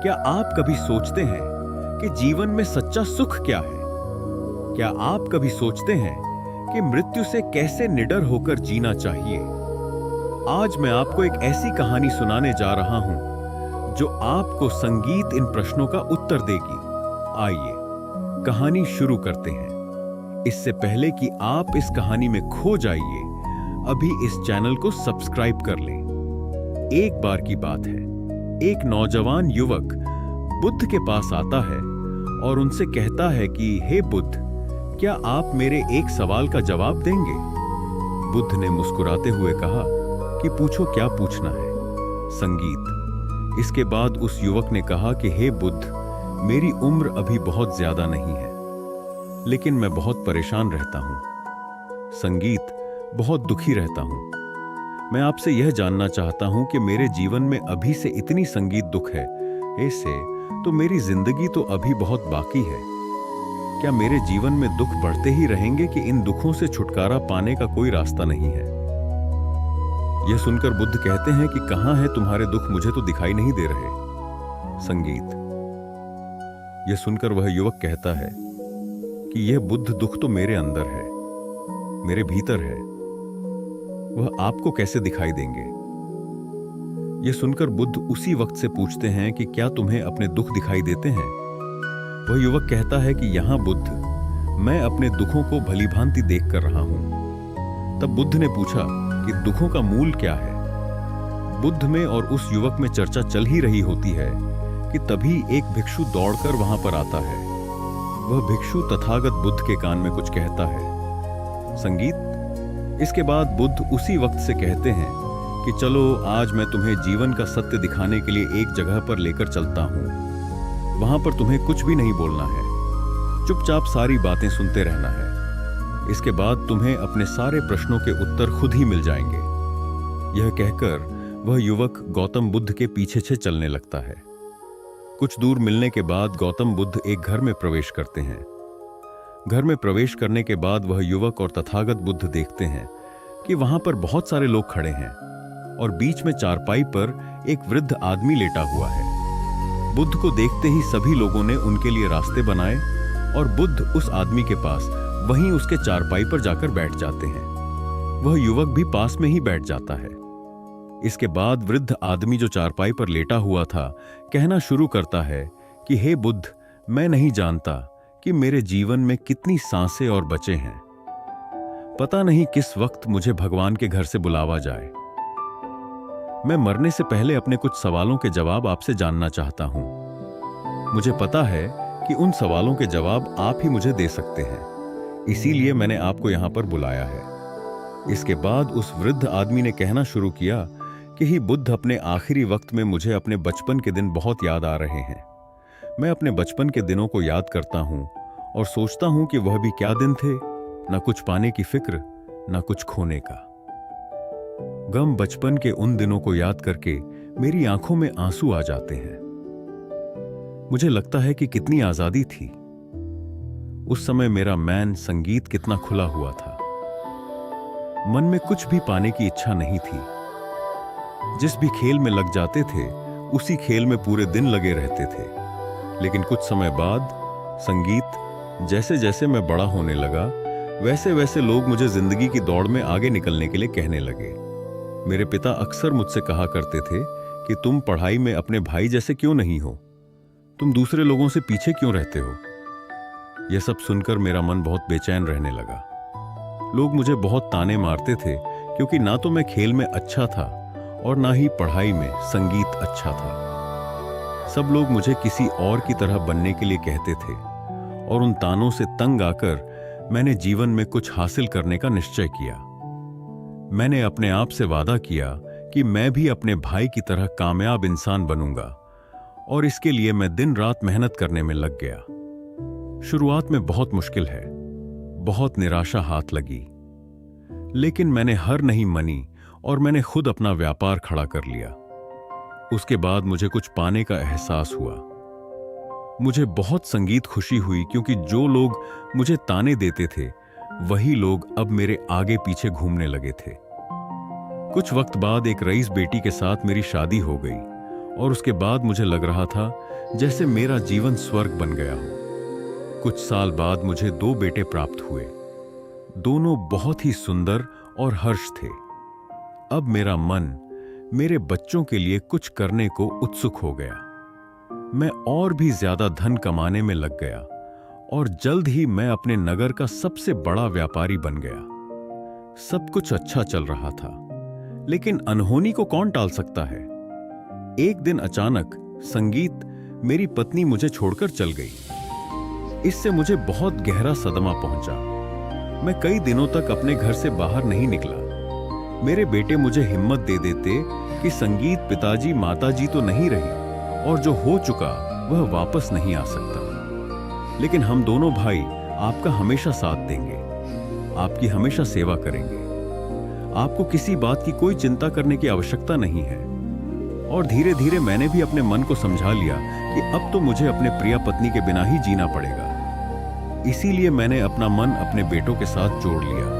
क्या आप कभी सोचते हैं कि जीवन में सच्चा सुख क्या है? क्या आप कभी सोचते हैं कि मृत्यु से कैसे निडर होकर जीना चाहिए? आज मैं आपको एक ऐसी कहानी सुनाने जा रहा हूं जो आपको संगीत इन प्रश्नों का उत्तर देगी। आइए कहानी शुरू करते हैं। इससे पहले कि आप इस कहानी में खो जाइए, अभी इस चैनल को सब्सक्राइब कर लें। एक बार की बात है, एक नौजवान युवक बुद्ध के पास आता है और उनसे कहता है कि हे बुद्ध, क्या आप मेरे एक सवाल का जवाब देंगे? बुद्ध ने मुस्कुराते हुए कहा कि पूछो, क्या पूछना है? संगीत। इसके बाद उस युवक ने कहा कि हे बुद्ध, मेरी उम्र अभी बहुत ज्यादा नहीं है, लेकिन मैं बहुत परेशान रहता हूं। संगीत। बहुत दुखी रहता हूं। मैं आपसे यह जानना चाहता हूं कि मेरे जीवन में अभी से इतनी संगीत दुख है, ऐसे तो मेरी जिंदगी तो अभी बहुत बाकी है। क्या मेरे जीवन में दुख बढ़ते ही रहेंगे कि इन दुखों से छुटकारा पाने का कोई रास्ता नहीं है? यह सुनकर बुद्ध कहते हैं कि कहां है तुम्हारे दुख, मुझे तो दिखाई नहीं दे रहे। संगीत। यह सुनकर वह युवक कहता है कि यह बुद्ध दुख तो मेरे अंदर है, मेरे भीतर है, वह आपको कैसे दिखाई देंगे? यह सुनकर बुद्ध उसी वक्त से पूछते हैं कि क्या तुम्हें अपने दुख दिखाई देते हैं? वह युवक कहता है कि यहां बुद्ध, मैं अपने दुखों को भलीभांति देख कर रहा हूं। तब बुद्ध ने पूछा कि दुखों का मूल क्या है? बुद्ध में और उस युवक में चर्चा चल ही रही होती है कि तभी एक भिक्षु दौड़कर वहां पर आता है। वह भिक्षु तथागत बुद्ध के कान में कुछ कहता है। संगीत। इसके बाद बुद्ध उसी वक्त से कहते हैं कि चलो, आज मैं तुम्हें जीवन का सत्य दिखाने के लिए एक जगह पर लेकर चलता हूं। वहां पर तुम्हें कुछ भी नहीं बोलना है, चुपचाप सारी बातें सुनते रहना है। इसके बाद तुम्हें अपने सारे प्रश्नों के उत्तर खुद ही मिल जाएंगे। यह कहकर वह युवक गौतम बुद्ध के पीछे से चलने लगता है। कुछ दूर मिलने के बाद गौतम बुद्ध एक घर में प्रवेश करते हैं। घर में प्रवेश करने के बाद वह युवक और तथागत बुद्ध देखते हैं कि वहां पर बहुत सारे लोग खड़े हैं और बीच में चारपाई पर एक वृद्ध आदमी लेटा हुआ है। बुद्ध को देखते ही सभी लोगों ने उनके लिए रास्ते बनाए और बुद्ध उस आदमी के पास वहीं उसके चारपाई पर जाकर बैठ जाते हैं। वह युवक भी पास में ही बैठ जाता है। इसके बाद वृद्ध आदमी जो चारपाई पर लेटा हुआ था, कहना शुरू करता है कि हे बुद्ध, मैं नहीं जानता कि मेरे जीवन में कितनी सांसें और बचे हैं। पता नहीं किस वक्त मुझे भगवान के घर से बुलावा जाए। मैं मरने से पहले अपने कुछ सवालों के जवाब आपसे जानना चाहता हूं। मुझे पता है कि उन सवालों के जवाब आप ही मुझे दे सकते हैं, इसीलिए मैंने आपको यहां पर बुलाया है। इसके बाद उस वृद्ध आदमी ने कहना शुरू किया कि ही बुद्ध, अपने आखिरी वक्त में मुझे अपने बचपन के दिन बहुत याद आ रहे हैं। मैं अपने बचपन के दिनों को याद करता हूं और सोचता हूं कि वह भी क्या दिन थे, न कुछ पाने की फिक्र, न कुछ खोने का गम। बचपन के उन दिनों को याद करके मेरी आंखों में आंसू आ जाते हैं। मुझे लगता है कि कितनी आजादी थी। उस समय मेरा मैन संगीत कितना खुला हुआ था। मन में कुछ भी पाने की इच्छा नहीं थी। जिस भी खेल में लग जाते थे, उसी खेल में पूरे दिन लगे रहते थे। लेकिन कुछ समय बाद संगीत, जैसे जैसे मैं बड़ा होने लगा, वैसे वैसे लोग मुझे जिंदगी की दौड़ में आगे निकलने के लिए कहने लगे। मेरे पिता अक्सर मुझसे कहा करते थे कि तुम पढ़ाई में अपने भाई जैसे क्यों नहीं हो, तुम दूसरे लोगों से पीछे क्यों रहते हो। यह सब सुनकर मेरा मन बहुत बेचैन रहने लगा। लोग मुझे बहुत ताने मारते थे क्योंकि ना तो मैं खेल में अच्छा था और ना ही पढ़ाई में संगीत अच्छा था। सब लोग मुझे किसी और की तरह बनने के लिए कहते थे और उन तानों से तंग आकर मैंने जीवन में कुछ हासिल करने का निश्चय किया। मैंने अपने आप से वादा किया कि मैं भी अपने भाई की तरह कामयाब इंसान बनूंगा और इसके लिए मैं दिन रात मेहनत करने में लग गया। शुरुआत में बहुत मुश्किल है, बहुत निराशा हाथ लगी, लेकिन मैंने हार नहीं मानी और मैंने खुद अपना व्यापार खड़ा कर लिया। उसके बाद मुझे कुछ पाने का एहसास हुआ। मुझे बहुत संगीत खुशी हुई क्योंकि जो लोग मुझे ताने देते थे, वही लोग अब मेरे आगे पीछे घूमने लगे थे। कुछ वक्त बाद एक रईस बेटी के साथ मेरी शादी हो गई और उसके बाद मुझे लग रहा था जैसे मेरा जीवन स्वर्ग बन गया हो। कुछ साल बाद मुझे 2 बेटे प्राप्त हुए। दोनों बहुत ही सुंदर और हर्ष थे। अब मेरा मन मेरे बच्चों के लिए कुछ करने को उत्सुक हो गया। मैं और भी ज्यादा धन कमाने में लग गया और जल्द ही मैं अपने नगर का सबसे बड़ा व्यापारी बन गया। सब कुछ अच्छा चल रहा था, लेकिन अनहोनी को कौन टाल सकता है। एक दिन अचानक संगीत, मेरी पत्नी, मुझे छोड़कर चल गई। इससे मुझे बहुत गहरा सदमा पहुंचा। मैं कई दिनों तक अपने घर से बाहर नहीं निकला। मेरे बेटे मुझे हिम्मत दे देते कि संगीत, पिताजी, माताजी तो नहीं रही और जो हो चुका वह वापस नहीं आ सकता, लेकिन हम दोनों भाई आपका हमेशा साथ देंगे, आपकी हमेशा सेवा करेंगे। आपको किसी बात की कोई चिंता करने की आवश्यकता नहीं है। और धीरे धीरे मैंने भी अपने मन को समझा लिया कि अब तो मुझे अपने प्रिय पत्नी के बिना ही जीना पड़ेगा। इसीलिए मैंने अपना मन अपने बेटों के साथ जोड़ लिया।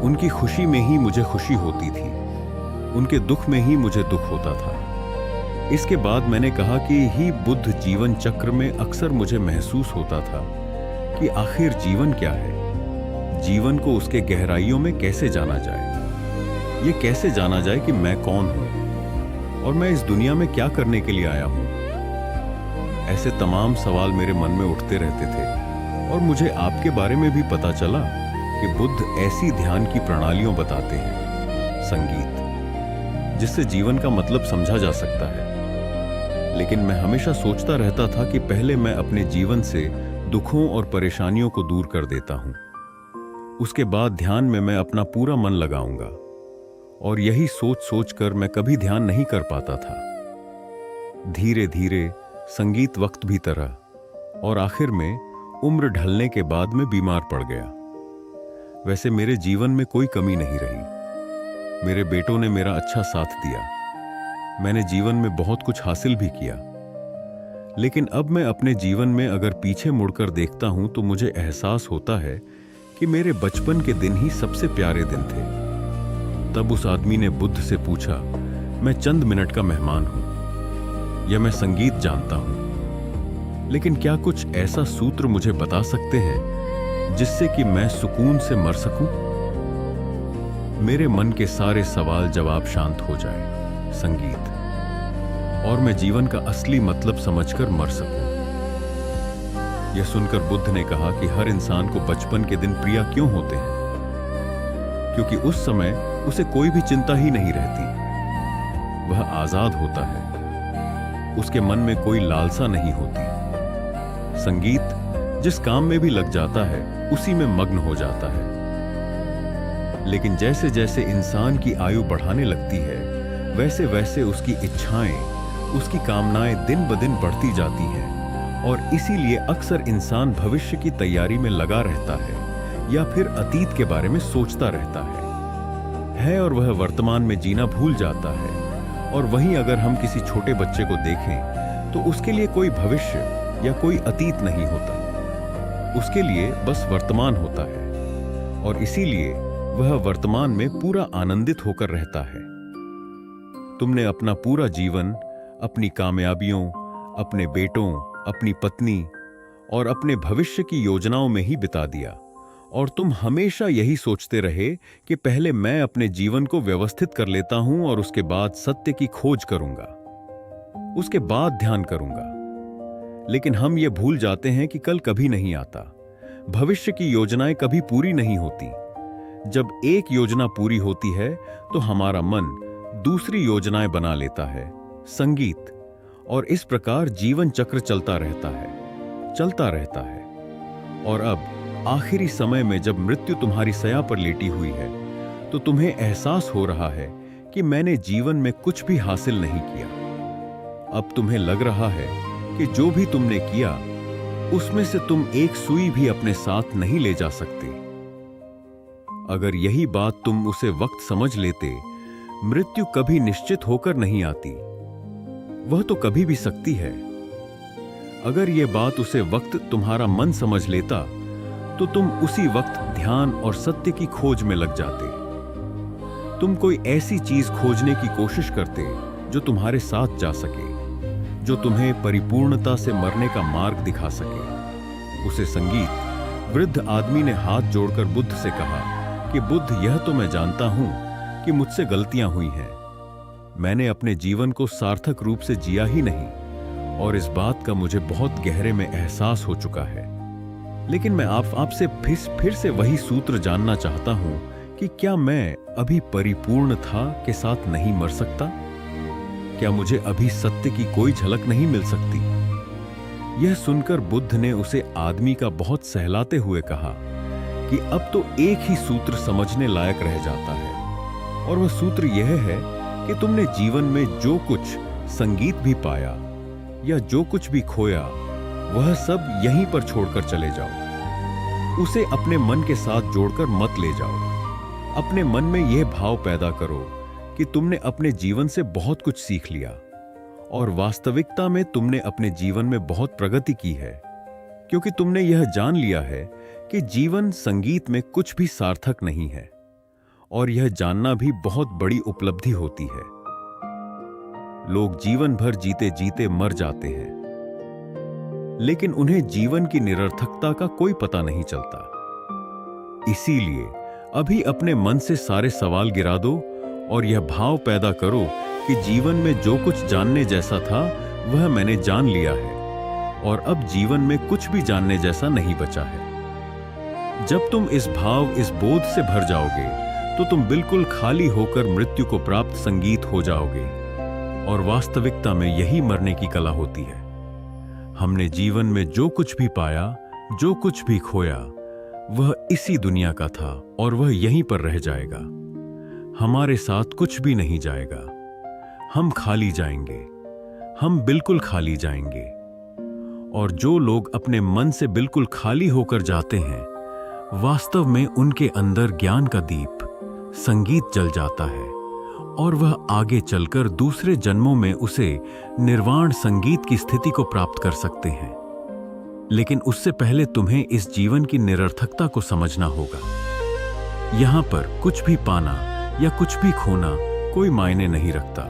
उनकी खुशी में ही मुझे खुशी होती थी, उनके दुख में ही मुझे दुख होता था। इसके बाद मैंने कहा कि ही बुद्ध जीवन चक्र में अक्सर मुझे महसूस होता था कि आखिर जीवन क्या है, जीवन को उसके गहराइयों में कैसे जाना जाए। ये कैसे जाना जाए कि मैं कौन हूं और मैं इस दुनिया में क्या करने के लिए आया हूं। ऐसे तमाम सवाल मेरे मन में उठते रहते थे और मुझे आपके बारे में भी पता चला कि बुद्ध ऐसी ध्यान की प्रणालियों बताते हैं, संगीत, जिससे जीवन का मतलब समझा जा सकता है। लेकिन मैं हमेशा सोचता रहता था कि पहले मैं अपने जीवन से दुखों और परेशानियों को दूर कर देता हूं, उसके बाद ध्यान में मैं अपना पूरा मन लगाऊंगा। और यही सोच सोचकर मैं कभी ध्यान नहीं कर पाता था। धीरे धीरे संगीत वक्त भी तरा और आखिर में उम्र ढलने के बाद मैं बीमार पड़ गया। वैसे मेरे जीवन में कोई कमी नहीं रही। मेरे बेटों ने मेरा अच्छा साथ दिया। मैंने जीवन में बहुत कुछ हासिल भी किया। लेकिन अब मैं अपने जीवन में अगर पीछे मुड़कर देखता हूं तो मुझे एहसास होता है कि मेरे बचपन के दिन ही सबसे प्यारे दिन थे। तब उस आदमी ने बुद्ध से पूछा, मैं चंद मिनट का मेहमान हूं या मैं संगीत जानता हूं, लेकिन क्या कुछ ऐसा सूत्र मुझे बता सकते हैं जिससे कि मैं सुकून से मर सकूं? मेरे मन के सारे सवाल जवाब शांत हो जाए, संगीत, और मैं जीवन का असली मतलब समझकर मर सकूं। यह सुनकर बुद्ध ने कहा कि हर इंसान को बचपन के दिन प्रिय क्यों होते हैं? क्योंकि उस समय उसे कोई भी चिंता ही नहीं रहती। वह आजाद होता है, उसके मन में कोई लालसा नहीं होती। संगीत जिस काम में भी लग जाता है उसी में मग्न हो जाता है। लेकिन जैसे जैसे इंसान की आयु बढ़ाने लगती है, वैसे वैसे उसकी इच्छाएं, उसकी कामनाएं दिन ब दिन बढ़ती जाती हैं और इसीलिए अक्सर इंसान भविष्य की तैयारी में लगा रहता है या फिर अतीत के बारे में सोचता रहता है और वह वर्तमान में जीना भूल जाता है। और वहीं अगर हम किसी छोटे बच्चे को देखें तो उसके लिए कोई भविष्य या कोई अतीत नहीं होता, उसके लिए बस वर्तमान होता है और इसीलिए वह वर्तमान में पूरा आनंदित होकर रहता है। तुमने अपना पूरा जीवन अपनी कामयाबियों, अपने बेटों, अपनी पत्नी और अपने भविष्य की योजनाओं में ही बिता दिया और तुम हमेशा यही सोचते रहे कि पहले मैं अपने जीवन को व्यवस्थित कर लेता हूं और उसके बाद सत्य की खोज करूंगा, उसके बाद ध्यान करूंगा। लेकिन हम ये भूल जाते हैं कि कल कभी नहीं आता, भविष्य की योजनाएं कभी पूरी नहीं होती। जब एक योजना पूरी होती है तो हमारा मन दूसरी योजनाएं बना लेता है, संगीत, और इस प्रकार जीवन चक्र चलता रहता है। और अब आखिरी समय में जब मृत्यु तुम्हारी सया पर लेटी हुई है तो तुम्हें एहसास हो रहा है कि मैंने जीवन में कुछ भी हासिल नहीं किया। अब तुम्हें लग रहा है कि जो भी तुमने किया उसमें से तुम एक सुई भी अपने साथ नहीं ले जा सकते। अगर यही बात तुम उसे वक्त समझ लेते, मृत्यु कभी निश्चित होकर नहीं आती, वह तो कभी भी सकती है। अगर यह बात उसे वक्त तुम्हारा मन समझ लेता तो तुम उसी वक्त ध्यान और सत्य की खोज में लग जाते। तुम कोई ऐसी चीज खोजने की कोशिश करते जो तुम्हारे साथ जा सके, जो तुम्हें परिपूर्णता से मरने का मार्ग दिखा सके। उसे संगीत। वृद्ध आदमी ने हाथ जोड़कर बुद्ध से कहा कि बुद्ध, यह तो मैं जानता हूं कि मुझसे गलतियां हुई हैं। मैंने अपने जीवन को सार्थक रूप से जिया ही नहीं और इस बात का मुझे बहुत गहरे में एहसास हो चुका है। लेकिन मैं आपसे फिर से वही सूत्र जानना चाहता हूं कि क्या मैं अभी परिपूर्णता के साथ नहीं मर सकता? क्या मुझे अभी सत्य की कोई झलक नहीं मिल सकती? यह सुनकर बुद्ध ने उसे आदमी का बहुत सहलाते हुए कहा कि अब तो एक ही सूत्र समझने लायक रह जाता है, और वह सूत्र यह है कि तुमने जीवन में जो कुछ संगीत भी पाया या जो कुछ भी खोया, वह सब यहीं पर छोड़कर चले जाओ। उसे अपने मन के साथ जोड़कर मत ले जाओ। अपने मन में यह भाव पैदा करो कि तुमने अपने जीवन से बहुत कुछ सीख लिया और वास्तविकता में तुमने अपने जीवन में बहुत प्रगति की है, क्योंकि तुमने यह जान लिया है कि जीवन संगीत में कुछ भी सार्थक नहीं है, और यह जानना भी बहुत बड़ी उपलब्धि होती है। लोग जीवन भर जीते जीते मर जाते हैं, लेकिन उन्हें जीवन की निरर्थकता का कोई पता नहीं चलता। इसीलिए अभी अपने मन से सारे सवाल गिरा दो और यह भाव पैदा करो कि जीवन में जो कुछ जानने जैसा था वह मैंने जान लिया है, और अब जीवन में कुछ भी जानने जैसा नहीं बचा है। जब तुम इस भाव, इस बोध से भर जाओगे तो तुम बिल्कुल खाली होकर मृत्यु को प्राप्त संगीत हो जाओगे, और वास्तविकता में यही मरने की कला होती है। हमने जीवन में जो कुछ भी पाया, जो कुछ भी खोया, वह इसी दुनिया का था और वह यहीं पर रह जाएगा। हमारे साथ कुछ भी नहीं जाएगा। हम खाली जाएंगे, हम बिल्कुल खाली जाएंगे। और जो लोग अपने मन से बिल्कुल खाली होकर जाते हैं, वास्तव में उनके अंदर ज्ञान का दीप, संगीत जल जाता है, और वह आगे चलकर दूसरे जन्मों में उसे निर्वाण संगीत की स्थिति को प्राप्त कर सकते हैं। लेकिन उससे पहले तुम्हें इस जीवन की निरर्थकता को समझना होगा। यहां पर कुछ भी पाना या कुछ भी खोना कोई मायने नहीं रखता।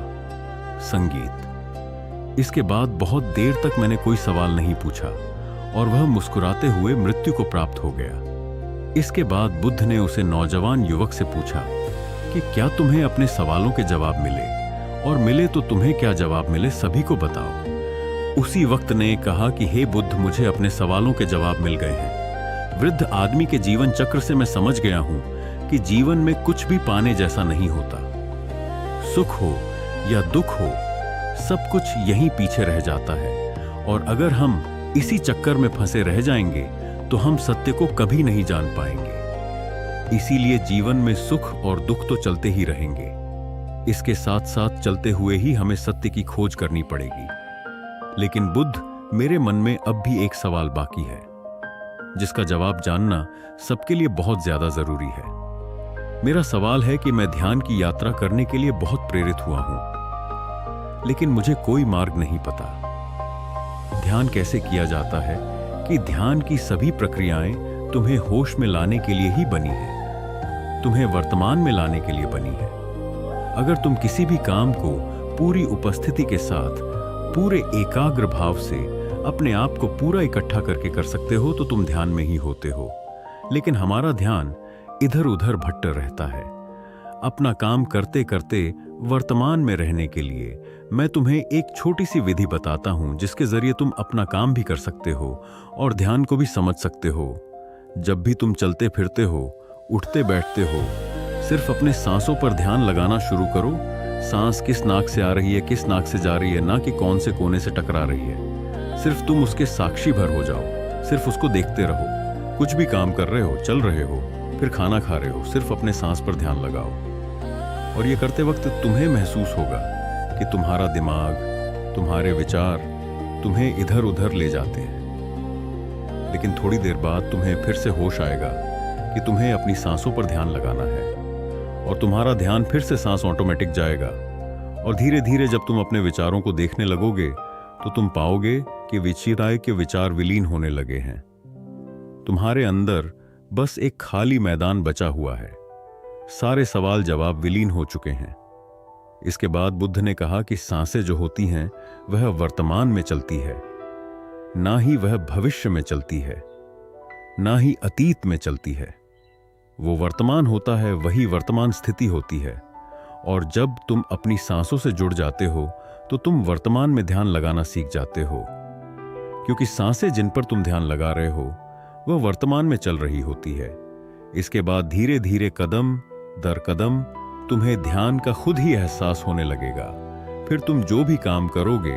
संगीत। इसके बाद बहुत देर तक मैंने कोई सवाल नहीं पूछा और वह मुस्कुराते हुए मृत्यु को प्राप्त हो गया। इसके बाद बुद्ध ने उसे नौजवान युवक से पूछा कि क्या तुम्हें अपने सवालों के जवाब मिले, और मिले तो तुम्हें क्या जवाब मिले सभी को बताओ। उसी वक्त ने कहा कि हे बुद्ध, मुझे अपने सवालों के जवाब मिल गए हैं। वृद्ध आदमी के जीवन चक्र से मैं समझ गया हूं कि जीवन में कुछ भी पाने जैसा नहीं होता। सुख हो या दुख हो, सब कुछ यहीं पीछे रह जाता है, और अगर हम इसी चक्कर में फंसे रह जाएंगे तो हम सत्य को कभी नहीं जान पाएंगे। इसीलिए जीवन में सुख और दुख तो चलते ही रहेंगे। इसके साथ साथ चलते हुए ही हमें सत्य की खोज करनी पड़ेगी। लेकिन बुद्ध, मेरे मन में अब भी एक सवाल बाकी है, जिसका जवाब जानना सबके लिए बहुत ज्यादा जरूरी है। मेरा सवाल है कि मैं ध्यान की यात्रा करने के लिए बहुत प्रेरित हुआ हूं, लेकिन मुझे कोई मार्ग नहीं पता। ध्यान कैसे किया जाता है कि ध्यान की सभी प्रक्रियाएं तुम्हें होश में लाने के लिए ही बनी है, तुम्हें वर्तमान में लाने के लिए बनी है। अगर तुम किसी भी काम को पूरी उपस्थिति के साथ, पूरे एकाग्र भाव से अपने आप को पूरा इकट्ठा करके कर सकते हो तो तुम ध्यान में ही होते हो। लेकिन हमारा ध्यान इधर उधर भटक रहता है। अपना काम करते करते वर्तमान में रहने के लिए मैं तुम्हें एक छोटी सी विधि बताता हूं, जिसके जरिए तुम अपना काम भी कर सकते हो और ध्यान को भी समझ सकते हो। जब भी तुम चलते फिरते हो, उठते बैठते हो, सिर्फ अपने सांसों पर ध्यान लगाना शुरू करो। सांस किस नाक से आ रही है, किस नाक से जा रही है, ना कि कौन से कोने से टकरा रही है। सिर्फ तुम उसके साक्षी भर हो जाओ, सिर्फ उसको देखते रहो। कुछ भी काम कर रहे हो, चल रहे हो, फिर खाना खा रहे हो, सिर्फ अपने सांस पर ध्यान लगाओ। और ये करते वक्त तुम्हें महसूस होगा कि तुम्हारा दिमाग, तुम्हारे विचार तुम्हें इधर उधर ले जाते हैं। लेकिन थोड़ी देर बाद तुम्हें फिर से होश आएगा कि तुम्हें अपनी सांसों पर ध्यान लगाना है, और तुम्हारा ध्यान फिर से सांस ऑटोमेटिक जाएगा। और धीरे धीरे जब तुम अपने विचारों को देखने लगोगे तो तुम पाओगे कि विचिराय के विचार विलीन होने लगे हैं। तुम्हारे अंदर बस एक खाली मैदान बचा हुआ है। सारे सवाल जवाब विलीन हो चुके हैं। इसके बाद बुद्ध ने कहा कि सांसें जो होती हैं वह वर्तमान में चलती है, ना ही वह भविष्य में चलती है, ना ही अतीत में चलती है। वो वर्तमान होता है, वही वर्तमान स्थिति होती है। और जब तुम अपनी सांसों से जुड़ जाते हो तो तुम वर्तमान में ध्यान लगाना सीख जाते हो, क्योंकि सांसें जिन पर तुम ध्यान लगा रहे हो वह वर्तमान में चल रही होती है। इसके बाद धीरे धीरे कदम दर कदम तुम्हें ध्यान का खुद ही एहसास होने लगेगा। फिर तुम जो भी काम करोगे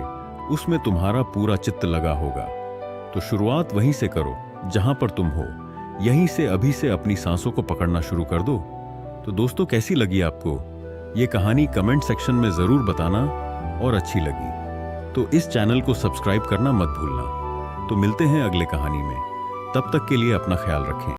उसमें तुम्हारा पूरा चित्त लगा होगा। तो शुरुआत वहीं से करो जहां पर तुम हो, यहीं से अभी से अपनी सांसों को पकड़ना शुरू कर दो। तो दोस्तों, कैसी लगी आपको ये कहानी? कमेंट सेक्शन में जरूर बताना, और अच्छी लगी तो इस चैनल को सब्सक्राइब करना मत भूलना। तो मिलते हैं अगले कहानी में, तब तक के लिए अपना ख्याल रखें।